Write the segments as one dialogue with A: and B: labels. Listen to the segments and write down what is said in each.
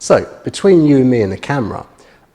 A: So, between you and me and the camera,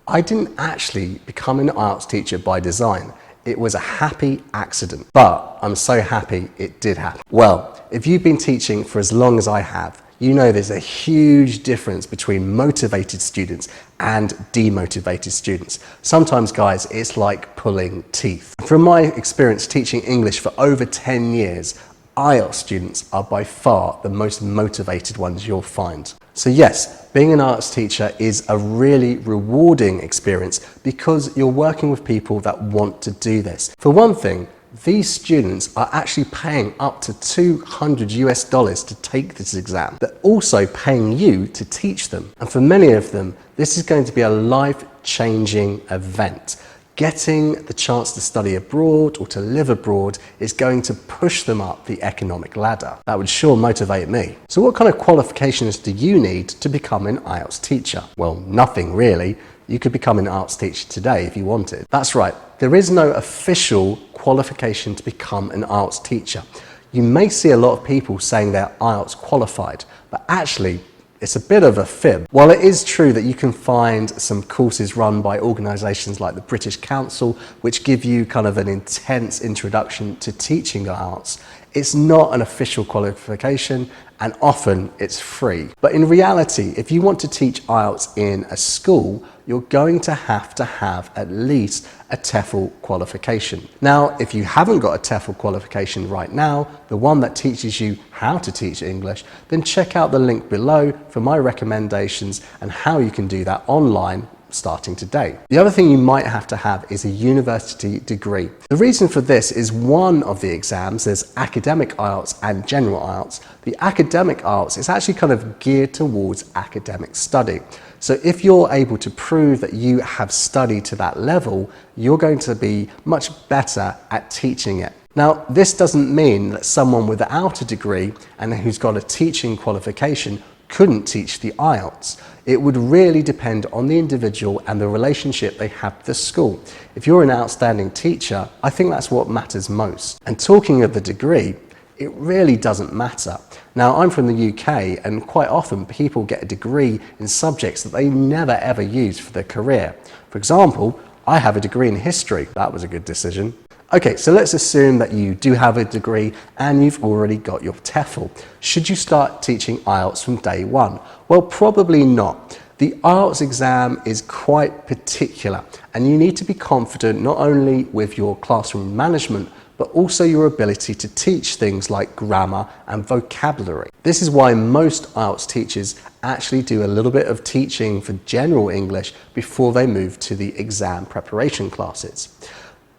A: I didn't actually become an IELTS teacher by design. It was a happy accident, but I'm so happy it did happen. Well, if you've been teaching for as long as I have, you know there's a huge difference between motivated students and demotivated students. Sometimes, guys, it's like pulling teeth. From my experience teaching English for over 10 years, IELTS students are by far the most motivated ones you'll find. So yes, being an IELTS teacher is a really rewarding experience because you're working with people that want to do this. For one thing, these students are actually paying up to $200 to take this exam. They're also paying you to teach them. And for many of them, this is going to be a life-changing event. Getting the chance to study abroad or to live abroad is going to push them up the economic ladder. That would sure motivate me. So what kind of qualifications do you need to become an IELTS teacher? Well, nothing really. You could become an IELTS teacher today if you wanted. That's right, there is no official qualification to become an IELTS teacher. You may see a lot of people saying they're IELTS qualified, but actually it's a bit of a fib. While it is true that you can find some courses run by organisations like the British Council, which give you kind of an intense introduction to teaching IELTS, it's not an official qualification and often it's free. But in reality, if you want to teach IELTS in a school, you're going to have at least a TEFL qualification. Now, if you haven't got a TEFL qualification right now, the one that teaches you how to teach English, then check out the link below for my recommendations and how you can do that online starting today. The other thing you might have to have is a university degree. The reason for this is one of the exams, there's academic IELTS and general IELTS. The academic IELTS is actually kind of geared towards academic study. So if you're able to prove that you have studied to that level, you're going to be much better at teaching it. Now, this doesn't mean that someone without a degree and who's got a teaching qualification couldn't teach the IELTS. It would really depend on the individual and the relationship they have with the school. If you're an outstanding teacher, I think that's what matters most. And talking of the degree, it really doesn't matter. Now, I'm from the UK and quite often people get a degree in subjects that they never ever use for their career. For example, I have a degree in history. That was a good decision. Okay, so let's assume that you do have a degree and you've already got your TEFL. Should you start teaching IELTS from day one? Well, probably not. The IELTS exam is quite particular and you need to be confident not only with your classroom management, but also your ability to teach things like grammar and vocabulary. This is why most IELTS teachers actually do a little bit of teaching for general English before they move to the exam preparation classes.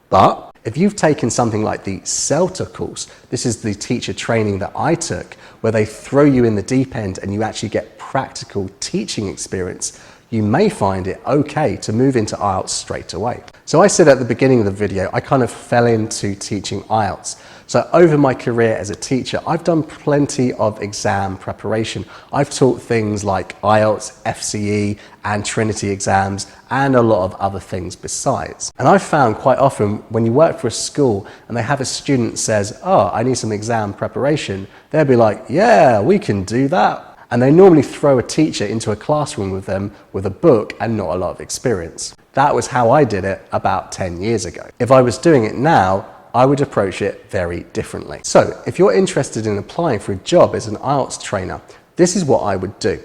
A: But if you've taken something like the CELTA course, this is the teacher training that I took, where they throw you in the deep end and you actually get practical teaching experience, you may find it okay to move into IELTS straight away. So I said at the beginning of the video, I kind of fell into teaching IELTS. So over my career as a teacher, I've done plenty of exam preparation. I've taught things like IELTS, FCE, and Trinity exams, and a lot of other things besides. And I've found quite often when you work for a school and they have a student says, oh, I need some exam preparation, they'll be like, yeah, we can do that. And they normally throw a teacher into a classroom with them with a book and not a lot of experience. That was how I did it about 10 years ago. If I was doing it now, I would approach it very differently. So if you're interested in applying for a job as an IELTS trainer, this is what I would do.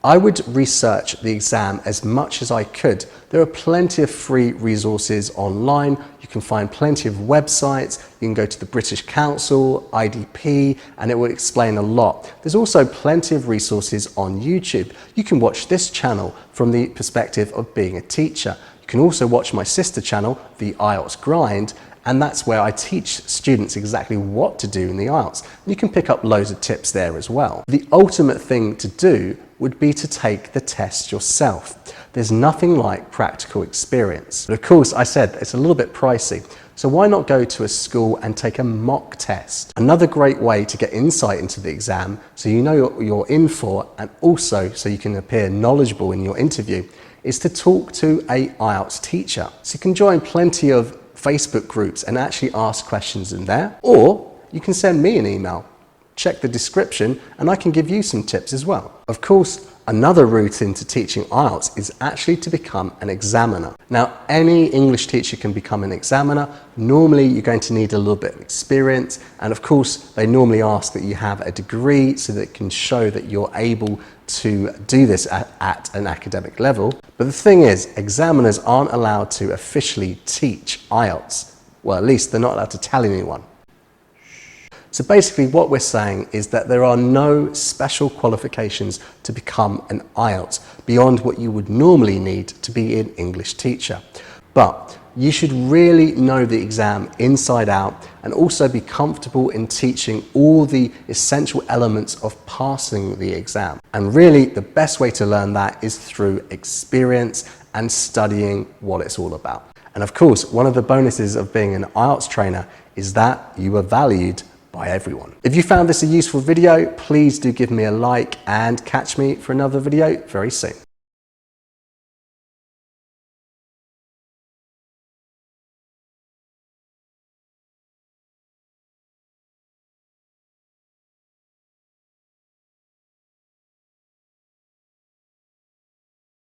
A: I would research the exam as much as I could. There are plenty of free resources online. You can find plenty of websites. You can go to the British Council, IDP, and it will explain a lot. There's also plenty of resources on YouTube. You can watch this channel from the perspective of being a teacher. You can also watch my sister channel, the IELTS Grind, and that's where I teach students exactly what to do in the IELTS. You can pick up loads of tips there as well. The ultimate thing to do would be to take the test yourself. There's nothing like practical experience. But of course, I said it's a little bit pricey. So why not go to a school and take a mock test? Another great way to get insight into the exam, so you know what you're in for, and also so you can appear knowledgeable in your interview, is to talk to a IELTS teacher. So you can join plenty of Facebook groups and actually ask questions in there, or you can send me an email. check the description and I can give you some tips as well. Of course, another route into teaching IELTS is actually to become an examiner. Now, any English teacher can become an examiner. Normally, you're going to need a little bit of experience, and of course, they normally ask that you have a degree so that it can show that you're able to do this at an academic level. But the thing is, examiners aren't allowed to officially teach IELTS. Well, at least they're not allowed to tell anyone. So basically what we're saying is that there are no special qualifications to become an IELTS beyond what you would normally need to be an English teacher. But you should really know the exam inside out and also be comfortable in teaching all the essential elements of passing the exam. And really the best way to learn that is through experience and studying what it's all about. And of course, one of the bonuses of being an IELTS trainer is that you are valued by everyone. If you found this a useful video, please do give me a like and catch me for another video very soon.